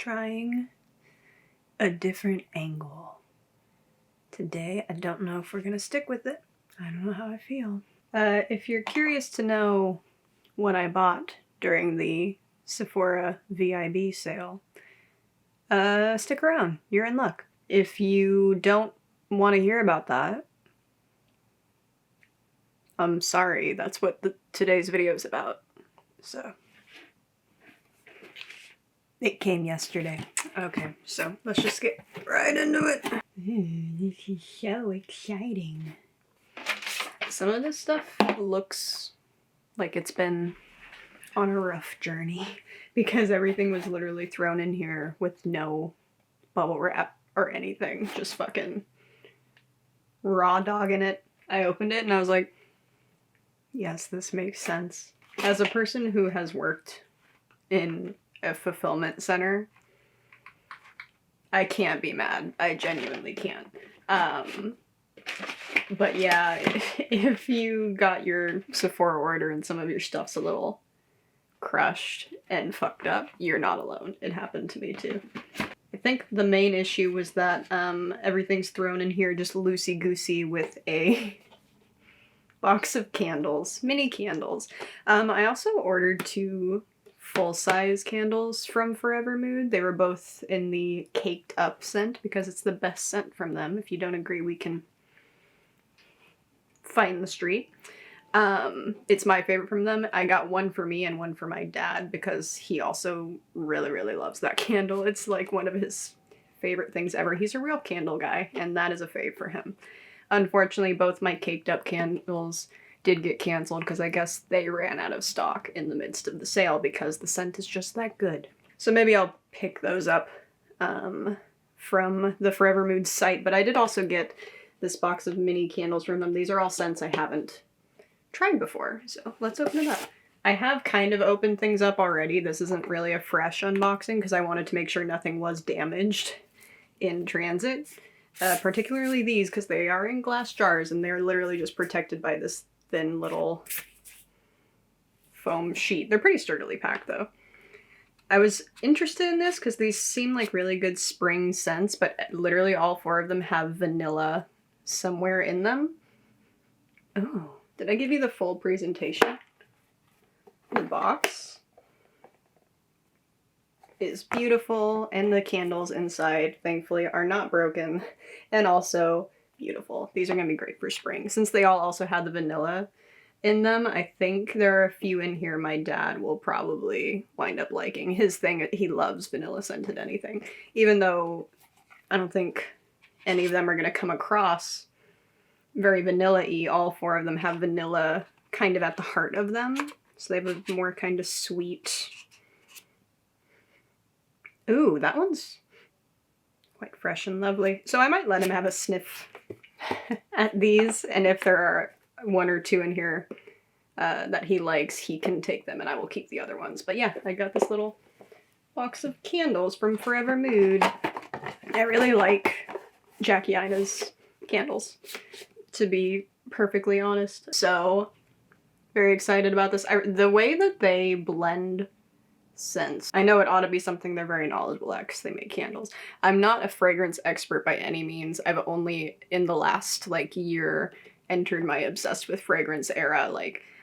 trying a different angle. Today, I don't know if we're gonna stick with it. I don't know how I feel. If you're curious to know what I bought during the Sephora VIB sale, stick around. You're in luck. If you don't want to hear about that, I'm sorry. That's what today's video is about. So, it came yesterday. Okay, so let's just get right into it. Ooh, this is so exciting. Some of this stuff looks like it's been on a rough journey because everything was literally thrown in here with no bubble wrap or anything. Just fucking raw dogging it. I opened it and I was like, yes, this makes sense. As a person who has worked in a fulfillment center, I can't be mad. I genuinely can't. But yeah, if you got your Sephora order and some of your stuff's a little crushed and fucked up, you're not alone. It happened to me too. I think the main issue was that everything's thrown in here just loosey-goosey with a box of candles, mini candles. I also ordered 2 full-size candles from Forever Mood. They were both in the caked up scent because it's the best scent from them. If you don't agree, we can fight in the street. It's my favorite from them. I got one for me and one for my dad because he also really, really loves that candle. It's like one of his favorite things ever. He's a real candle guy, and that is a fave for him. Unfortunately, both my caked up candles did get canceled because I guess they ran out of stock in the midst of the sale because the scent is just that good. So maybe I'll pick those up from the Forever Mood site, but I did also get this box of mini candles from them. These are all scents I haven't tried before, so let's open it up. I have kind of opened things up already. This isn't really a fresh unboxing because I wanted to make sure nothing was damaged in transit. Particularly these, because they are in glass jars and they're literally just protected by this thin little foam sheet. They're pretty sturdily packed though. I was interested in this because these seem like really good spring scents, but literally all 4 of them have vanilla somewhere in them. Oh, did I give you the full presentation? The box is beautiful, and the candles inside, thankfully, are not broken, and also beautiful. These are going to be great for spring. Since they all also have the vanilla in them, I think there are a few in here my dad will probably wind up liking. His thing, he loves vanilla scented anything, even though I don't think any of them are going to come across very vanilla-y. All 4 of them have vanilla kind of at the heart of them, so they have a more kind of sweet... Ooh, that one's quite fresh and lovely. So I might let him have a sniff at these, and if there are 1 or 2 in here that he likes, he can take them and I will keep the other ones. But yeah, I got this little box of candles from Forever Mood. I really like Jackie Ina's candles, to be perfectly honest. So, very excited about this. The way that they blend scents, I know it ought to be something they're very knowledgeable at because they make candles. I'm not a fragrance expert by any means. I've only, in the last, year, entered my obsessed with fragrance era.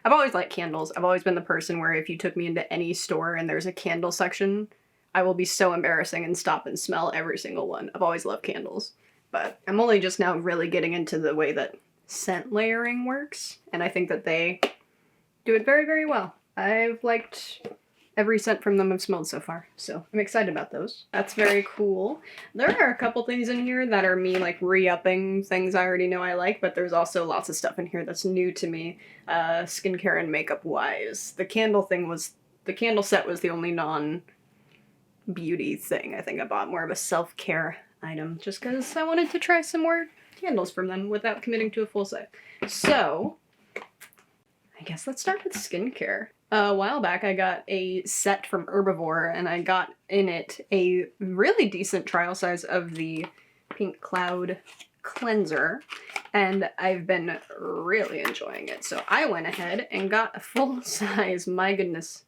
I've always liked candles. I've always been the person where if you took me into any store and there's a candle section, I will be so embarrassing and stop and smell every single one. I've always loved candles. But I'm only just now really getting into the way that scent layering works, and I think that they do it very, very well. I've liked every scent from them I've smelled so far, so I'm excited about those. That's very cool. There are a couple things in here that are me, re-upping things I already know I like, but there's also lots of stuff in here that's new to me, skincare and makeup-wise. The candle set was the only non-beauty thing I think I bought, more of a self-care item, just because I wanted to try some more candles from them without committing to a full set. So, I guess let's start with skincare. A while back I got a set from Herbivore, and I got in it a really decent trial size of the Pink Cloud cleanser, and I've been really enjoying it. So I went ahead and got a full size, my goodness,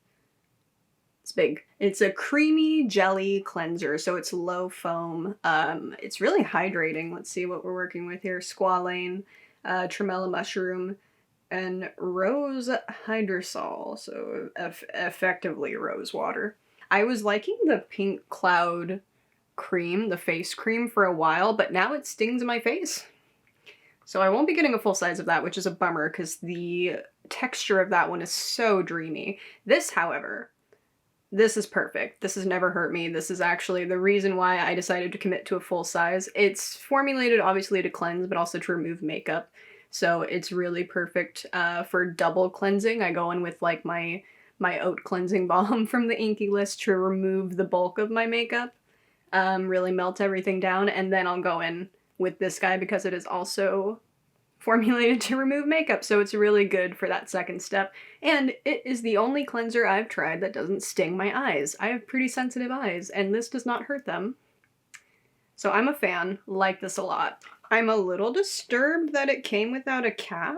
It's big. It's a creamy jelly cleanser, so it's low foam. It's really hydrating. Let's see what we're working with here. Squalane, tremella mushroom, and rose hydrosol, so effectively rose water. I was liking the pink cloud cream, the face cream, for a while, but now it stings my face. So I won't be getting a full size of that, which is a bummer because the texture of that one is so dreamy. This, however, this is perfect. This has never hurt me. This is actually the reason why I decided to commit to a full size. It's formulated obviously to cleanse, but also to remove makeup. So it's really perfect for double cleansing. I go in with like my oat cleansing balm from the Inky List to remove the bulk of my makeup, really melt everything down, and then I'll go in with this guy because it is also formulated to remove makeup, so it's really good for that second step. And it is the only cleanser I've tried that doesn't sting my eyes. I have pretty sensitive eyes, and this does not hurt them. So I'm a fan, like this a lot. I'm a little disturbed that it came without a cap.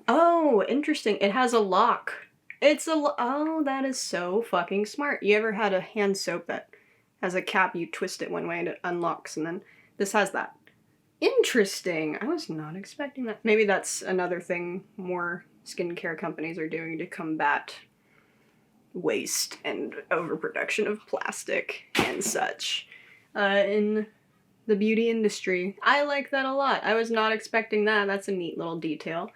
Oh, interesting. It has a lock. Oh, that is so fucking smart. You ever had a hand soap that has a cap, you twist it one way and it unlocks, and then this has that. Interesting. I was not expecting that. Maybe that's another thing more skincare companies are doing to combat waste and overproduction of plastic and such in the beauty industry. I like that a lot. I was not expecting that. That's a neat little detail.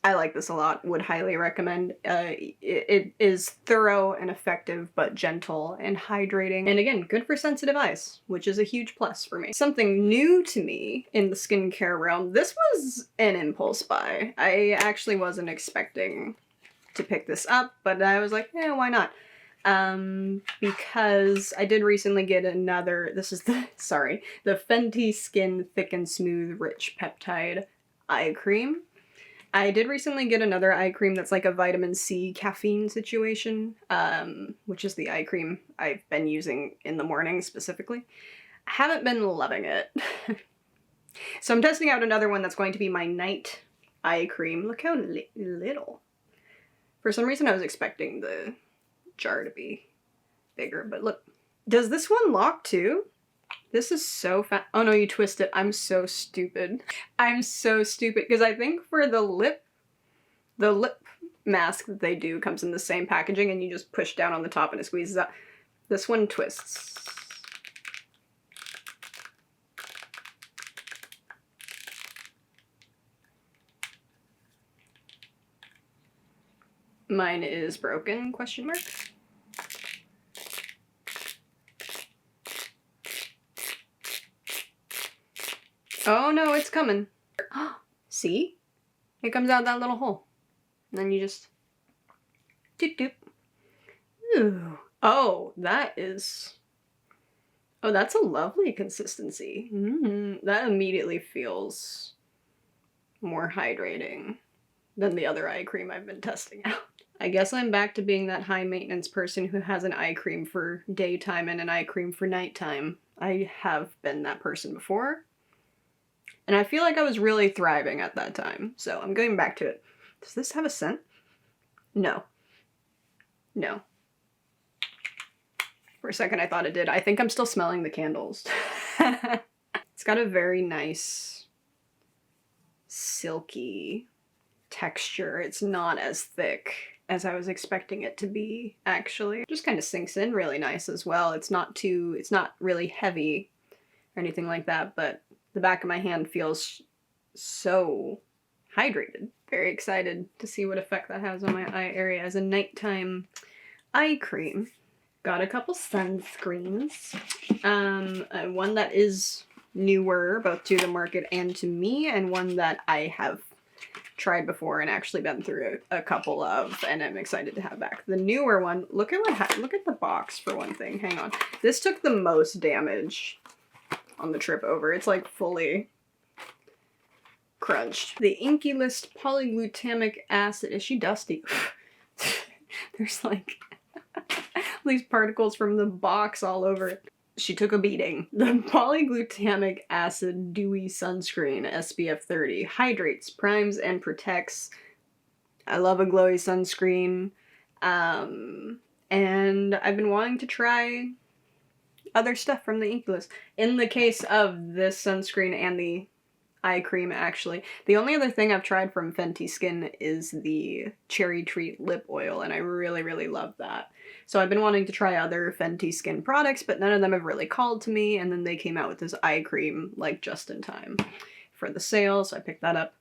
I like this a lot, would highly recommend. It is thorough and effective, but gentle and hydrating. And again, good for sensitive eyes, which is a huge plus for me. Something new to me in the skincare realm, this was an impulse buy. I actually wasn't expecting to pick this up, but I was like, yeah, why not? Because I did recently get another, this is the Fenty Skin Thick and Smooth Rich Peptide Eye Cream. I did recently get another eye cream that's like a vitamin C caffeine situation, which is the eye cream I've been using in the morning specifically. I haven't been loving it. So I'm testing out another one that's going to be my night eye cream. Look how little. For some reason I was expecting the jar to be bigger, but look. Does this one lock too? This is so fast. Oh no, you twist it. I'm so stupid. I'm so stupid because I think for the lip mask that they do comes in the same packaging and you just push down on the top and it squeezes out. This one twists. Mine is broken, question mark. Oh no, it's coming. See? It comes out that little hole. And then you just doop doop. Ooh. Oh, that's a lovely consistency. That immediately feels more hydrating than the other eye cream I've been testing out. I guess I'm back to being that high maintenance person who has an eye cream for daytime and an eye cream for nighttime. I have been that person before. And I feel like I was really thriving at that time. So I'm going back to it. Does this have a scent? No. No. For a second I thought it did. I think I'm still smelling the candles. It's got a very nice silky texture. It's not as thick as I was expecting it to be, actually. It just kind of sinks in really nice as well. It's not really heavy or anything like that, but the back of my hand feels so hydrated. Very excited to see what effect that has on my eye area as a nighttime eye cream. Got a couple sunscreens. One that is newer, both to the market and to me, and one that I have tried before and actually been through a couple of, and I'm excited to have back. The newer one, look at the box for one thing. Hang on. This took the most damage on the trip over. It's like fully crunched. The Inky List polyglutamic acid. Is she dusty? There's like these particles from the box all over it. She took a beating. The polyglutamic acid dewy sunscreen SPF 30 hydrates, primes, and protects I love a glowy sunscreen. And I've been wanting to try other stuff from the Inkey List. In the case of this sunscreen and the eye cream, actually, the only other thing I've tried from Fenty Skin is the Cherry Treat lip oil, and I really, really love that. So I've been wanting to try other Fenty Skin products, but none of them have really called to me, and then they came out with this eye cream, like, just in time for the sale, so I picked that up.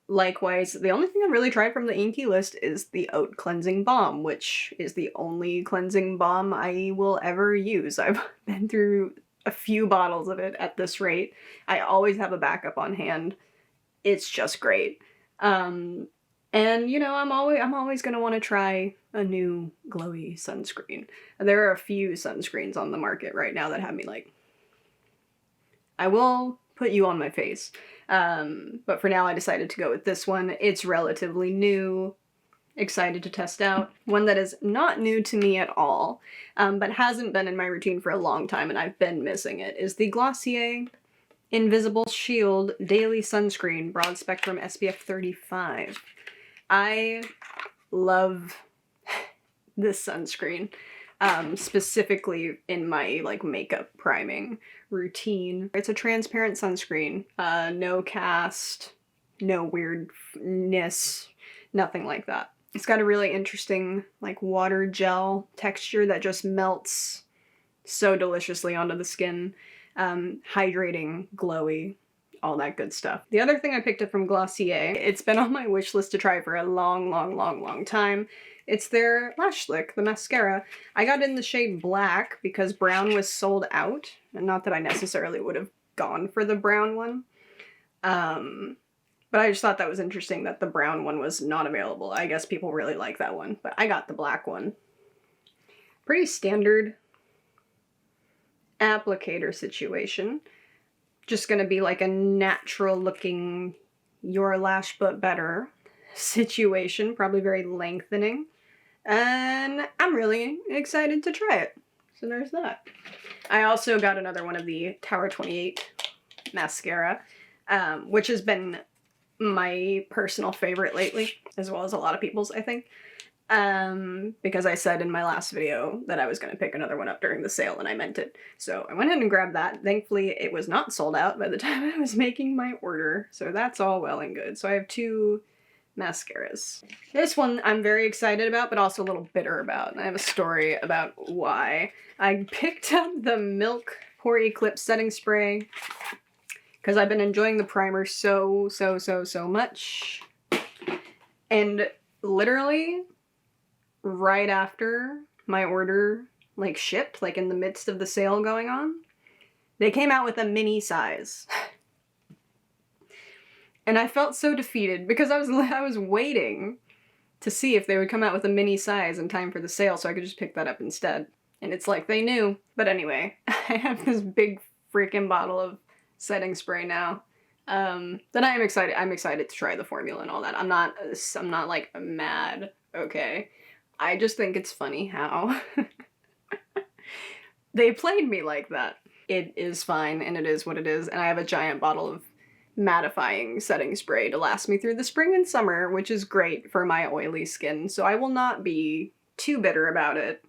Likewise, the only thing I've really tried from the Inkey List is the Oat Cleansing Balm, which is the only cleansing balm I will ever use. I've been through a few bottles of it at this rate. I always have a backup on hand. It's just great. And you know, I'm always gonna want to try a new glowy sunscreen. There are a few sunscreens on the market right now that have me like, I will put you on my face. But for now I decided to go with this one. It's relatively new. Excited to test out. One that is not new to me at all, but hasn't been in my routine for a long time and I've been missing it, is the Glossier Invisible Shield Daily Sunscreen Broad Spectrum SPF 35. I love this sunscreen, specifically in my like makeup priming routine. It's a transparent sunscreen, no cast, no weirdness, nothing like that. It's got a really interesting like water gel texture that just melts so deliciously onto the skin. Hydrating, glowy, all that good stuff. The other thing I picked up from Glossier, it's been on my wish list to try for a long time. It's their Lash Lick, the mascara. I got it in the shade black because brown was sold out, and not that I necessarily would have gone for the brown one. But I just thought that was interesting that the brown one was not available. I guess people really like that one, but I got the black one. Pretty standard applicator situation. Just gonna be like a natural looking your lash but better situation, probably very lengthening. And I'm really excited to try it. So there's that. I also got another one of the Tower 28 mascara, which has been my personal favorite lately, as well as a lot of people's, I think. Because I said in my last video that I was going to pick another one up during the sale, and I meant it. So I went ahead and grabbed that. Thankfully, it was not sold out by the time I was making my order, so that's all well and good. So I have two mascaras. This one I'm very excited about, but also a little bitter about, and I have a story about why. I picked up the Milk Pore Eclipse Setting Spray because I've been enjoying the primer so much. And literally right after my order like shipped, like in the midst of the sale going on, they came out with a mini size. And I felt so defeated because I was waiting to see if they would come out with a mini size in time for the sale so I could just pick that up instead. And it's like they knew. But anyway, I have this big freaking bottle of setting spray now. Then I'm excited to try the formula and all that. I'm not like mad, okay? I just think it's funny how they played me like that. It is fine and it is what it is, and I have a giant bottle of mattifying setting spray to last me through the spring and summer, which is great for my oily skin, so I will not be too bitter about it.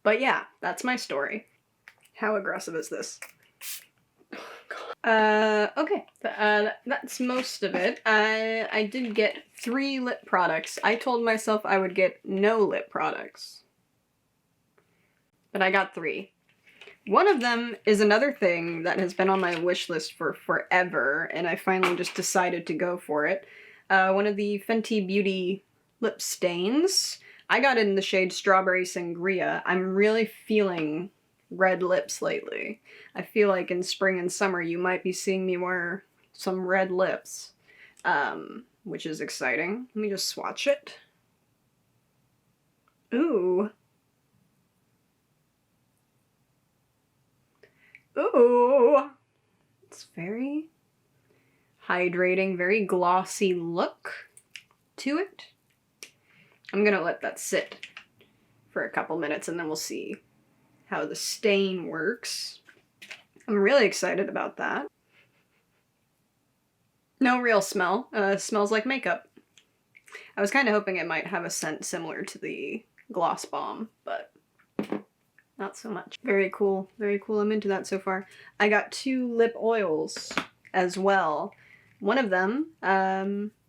But yeah, that's my story. How aggressive is this? Okay, that's most of it. I did get 3 lip products. I told myself I would get no lip products, but I got 3. One of them is another thing that has been on my wish list for forever, and I finally just decided to go for it. One of the Fenty Beauty lip stains. I got it in the shade Strawberry Sangria. I'm really feeling red lips lately. I feel like in spring and summer you might be seeing me wear some red lips, which is exciting. Let me just swatch it. Ooh. Ooh. It's very hydrating, very glossy look to it. I'm gonna let that sit for a couple minutes and then we'll see how the stain works. I'm really excited about that. No real smell. Smells like makeup. I was kind of hoping it might have a scent similar to the Gloss Bomb, but not so much. Very cool. Very cool. I'm into that so far. I got 2 lip oils as well. One of them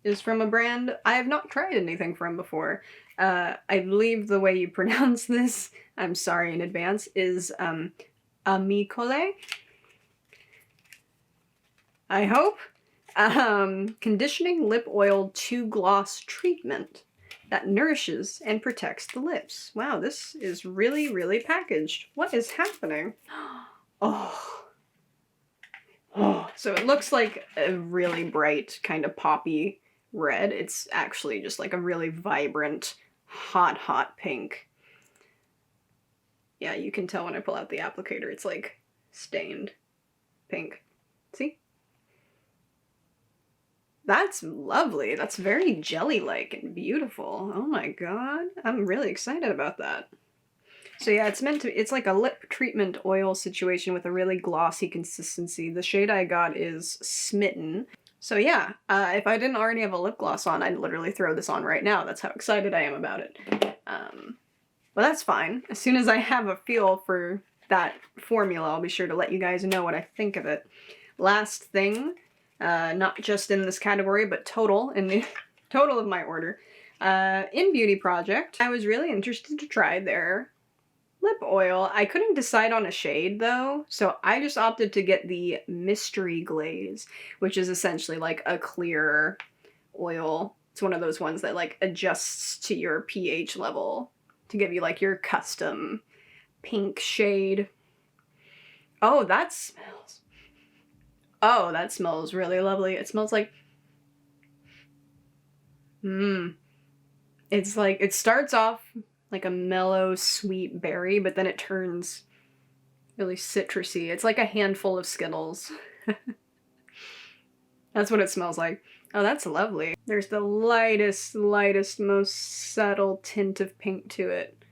is from a brand I have not tried anything from before. I believe the way you pronounce this, I'm sorry in advance, is Amicole. I hope. Conditioning lip oil 2 gloss treatment that nourishes and protects the lips. Wow, this is really, really packaged. What is happening? Oh. Oh. So it looks like a really bright kind of poppy red. It's actually just like a really vibrant, hot, hot pink. Yeah, you can tell when I pull out the applicator, it's like stained pink. See? That's lovely. That's very jelly-like and beautiful. Oh my god. I'm really excited about that. So yeah, it's like a lip treatment oil situation with a really glossy consistency. The shade I got is Smitten. So yeah, if I didn't already have a lip gloss on, I'd literally throw this on right now. That's how excited I am about it. But that's fine. As soon as I have a feel for that formula, I'll be sure to let you guys know what I think of it. Last thing, not just in this category, but total, in the total of my order. In Beauty Project, I was really interested to try their lip oil. I couldn't decide on a shade though, so I just opted to get the Mystery Glaze, which is essentially like a clear oil. It's one of those ones that like adjusts to your pH level to give you like your custom pink shade. Oh, that smells. Oh, that smells really lovely. It smells like... It's like, it starts off like a mellow, sweet berry, but then it turns really citrusy. It's like a handful of Skittles. That's what it smells like. Oh, that's lovely. There's the lightest, most subtle tint of pink to it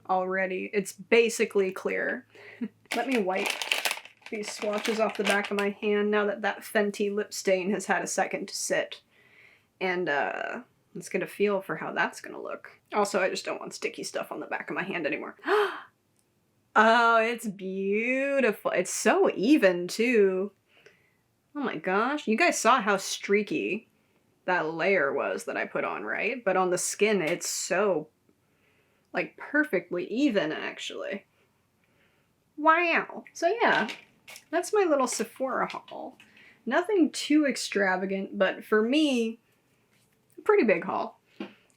already. It's basically clear. Let me wipe these swatches off the back of my hand now that that Fenty lip stain has had a second to sit. And let's get a feel for how that's gonna look. Also, I just don't want sticky stuff on the back of my hand anymore. Oh, it's beautiful. It's so even too. Oh my gosh. You guys saw how streaky that layer was that I put on, right? But on the skin, it's so, like, perfectly even, actually. Wow. So yeah, that's my little Sephora haul. Nothing too extravagant, but for me, a pretty big haul,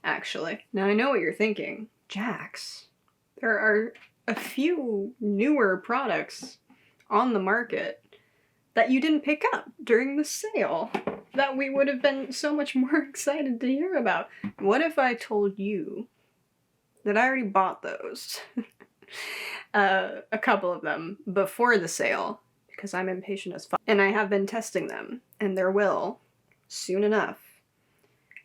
actually. Now I know what you're thinking. Jax, there are a few newer products on the market that you didn't pick up during the sale that we would have been so much more excited to hear about. What if I told you that I already bought those? A couple of them before the sale, because I'm impatient as fuck. And I have been testing them, and there will, soon enough,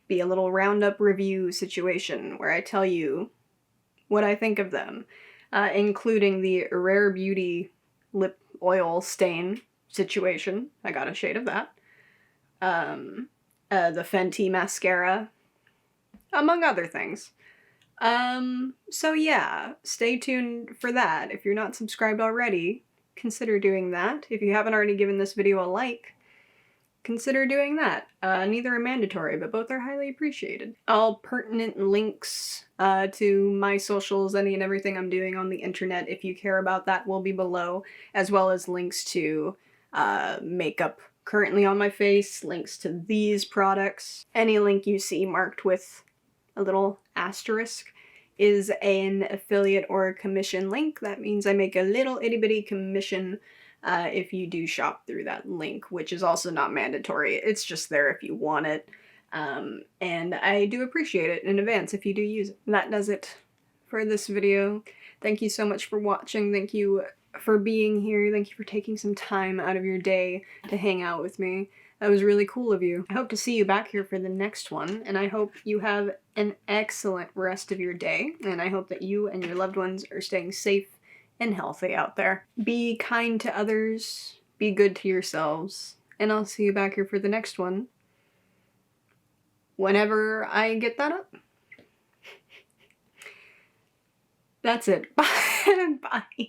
be a little roundup review situation where I tell you what I think of them, including the Rare Beauty lip oil stain situation. I got a shade of that. The Fenty mascara, among other things. So yeah, stay tuned for that. If you're not subscribed already, consider doing that. If you haven't already given this video a like, consider doing that. Neither are mandatory, but both are highly appreciated. All pertinent links to my socials, any and everything I'm doing on the internet, if you care about that, will be below, as well as links to makeup currently on my face, links to these products. Any link you see marked with a little asterisk is an affiliate or a commission link. That means I make a little itty bitty commission if you do shop through that link, which is also not mandatory. It's just there if you want it. And I do appreciate it in advance if you do use it. And that does it for this video. Thank you so much for watching. Thank you for being here. Thank you for taking some time out of your day to hang out with me. That was really cool of you. I hope to see you back here for the next one, and I hope you have an excellent rest of your day, and I hope that you and your loved ones are staying safe and healthy out there. Be kind to others, be good to yourselves, and I'll see you back here for the next one whenever I get that up. That's it. Bye. Bye.